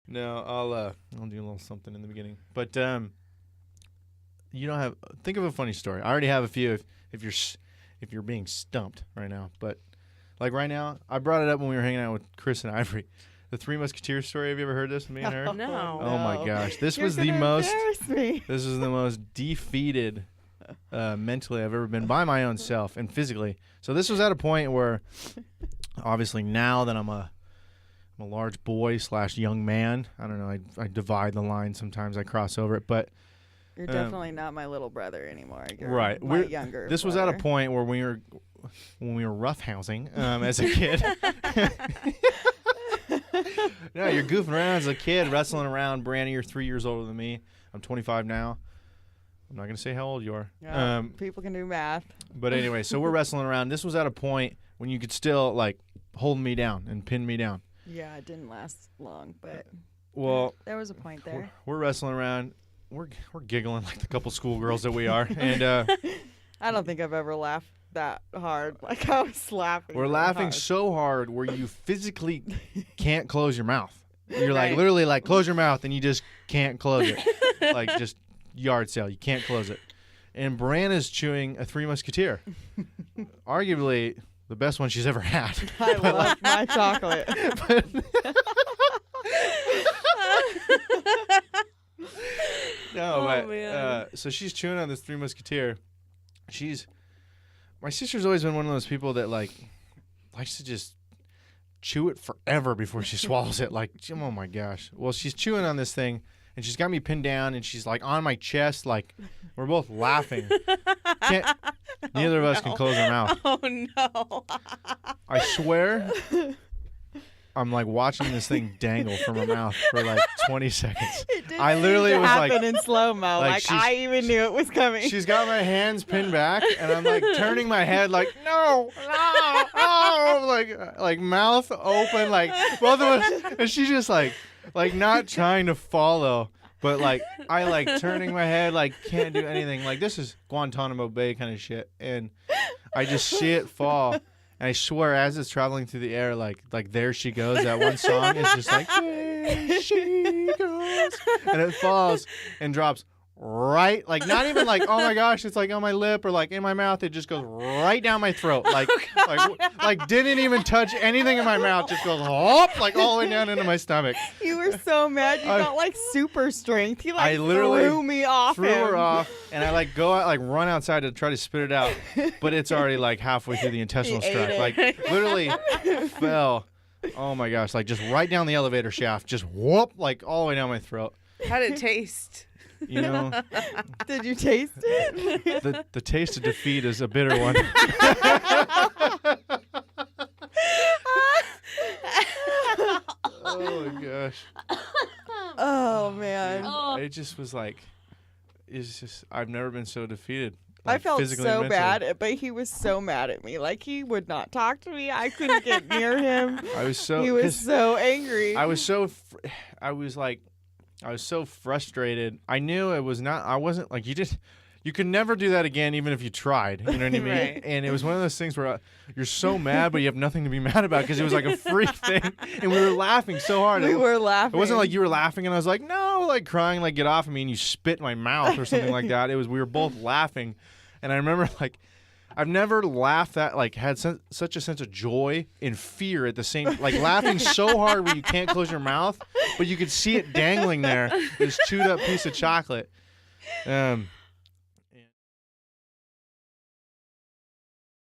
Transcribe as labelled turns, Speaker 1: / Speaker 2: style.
Speaker 1: No, I'll do a little something in the beginning. But you don't have. Think of a funny story. I already have a few. If you're being stumped right now, but like right now, I brought it up when we were hanging out with Chris and Ivory. The Three Musketeers story. Have you ever heard this? Me and her.
Speaker 2: No.
Speaker 1: Oh my gosh, this
Speaker 3: You're
Speaker 1: was the
Speaker 3: gonna
Speaker 1: most.
Speaker 3: embarrass me.
Speaker 1: This is the most defeated mentally I've ever been by my own self and physically. So this was at a point where, obviously, now that I'm a large boy / young man. I don't know. I divide the line sometimes. I cross over it, but
Speaker 3: You're definitely not my little brother anymor. You're
Speaker 1: right.
Speaker 3: my younger.
Speaker 1: This was at a point where when we were roughhousing as a kid. No, you're goofing around as a kid, wrestling around. Brandy, you're 3 years older than me. I'm 25 now. I'm not gonna say how old you are.
Speaker 3: Yeah, people can do math.
Speaker 1: But anyway, so we're wrestling around. This was at a point when you could still like hold me down and pin me down.
Speaker 3: Yeah, it didn't last long, but
Speaker 1: Well,
Speaker 3: there was a point there.
Speaker 1: we're wrestling around. We're giggling like the couple schoolgirls that we are, and
Speaker 3: I don't think I've ever laughed that hard. Like I was laughing.
Speaker 1: we're
Speaker 3: really
Speaker 1: laughing
Speaker 3: hard.
Speaker 1: so hard where you physically can't close your mouth. You're like
Speaker 3: Right.
Speaker 1: literally like close your mouth and you just can't close it. Like just yard sale, you can't close it. And Bran is chewing a Three Musketeer, arguably the best one she's ever had.
Speaker 3: I love my chocolate.
Speaker 1: No,
Speaker 2: Oh,
Speaker 1: but
Speaker 2: man.
Speaker 1: so she's chewing on this Three Musketeer. My sister's always been one of those people that like likes to just chew it forever before she swallows it. Like, oh my gosh. Well, she's chewing on this thing, and she's got me pinned down, and she's like on my chest, like we're both laughing. Neither of us can close our mouth.
Speaker 2: Oh no.
Speaker 1: I swear, I'm like watching this thing dangle from her mouth for like 20 seconds.
Speaker 3: It didn't
Speaker 1: I literally
Speaker 3: seem to
Speaker 1: was
Speaker 3: happen
Speaker 1: like-
Speaker 3: in slow mo.
Speaker 1: like
Speaker 3: Like
Speaker 1: she's-
Speaker 3: I even knew it was coming.
Speaker 1: She's got my hands pinned back, and I'm like turning my head, like no, like mouth open, like both of us, and she's just like not trying to follow, but like I like turning my head, like can't do anything. Like this is Guantanamo Bay kind of shit, and I just see it fall. And I swear, as it's traveling through the air, like there she goes. That one song is just like there she goes, and it falls and drops right, like not even like oh my gosh, it's like on my lip or like in my mouth. It just goes right down my throat, like like didn't even touch anything in my mouth. Just goes hop, like all the way down into my stomach.
Speaker 3: You were so mad. You got like super strength. He like
Speaker 1: I literally
Speaker 3: threw me off.
Speaker 1: Threw her off, and I like go out, like run outside to try to spit it out, but it's already like halfway through the intestinal
Speaker 3: He ate
Speaker 1: tract,
Speaker 3: it.
Speaker 1: like literally fell. Oh my gosh, like just right down the elevator shaft, just whoop, like all the way down my throat.
Speaker 2: How'd it taste?
Speaker 1: You know,
Speaker 3: Did you taste it?
Speaker 1: the taste of defeat is a bitter one. Oh my gosh.
Speaker 3: Oh man.
Speaker 1: It just was like, it's just, I've never been so defeated.
Speaker 3: I
Speaker 1: like,
Speaker 3: felt
Speaker 1: physically and
Speaker 3: so
Speaker 1: mentally.
Speaker 3: bad, but he was so mad at me. Like he would not talk to me. I couldn't get near him.
Speaker 1: I was so,
Speaker 3: He was
Speaker 1: 'cause
Speaker 3: so angry.
Speaker 1: I was so, I was so frustrated. I knew it was not, I wasn't like, you could never do that again, even if you tried. You know what I mean?
Speaker 2: Right.
Speaker 1: And it was one of those things where you're so mad, but you have nothing to be mad about because it was like a freak thing. And we were laughing so hard.
Speaker 3: We were laughing.
Speaker 1: It wasn't like you were laughing and I was like, no, like crying, like get off of me, and you spit in my mouth or something like that. It was, we were both laughing. And I remember like, I've never laughed that, like had such a sense of joy and fear at the same, like laughing so hard where you can't close your mouth, but you could see it dangling there, this chewed up piece of chocolate.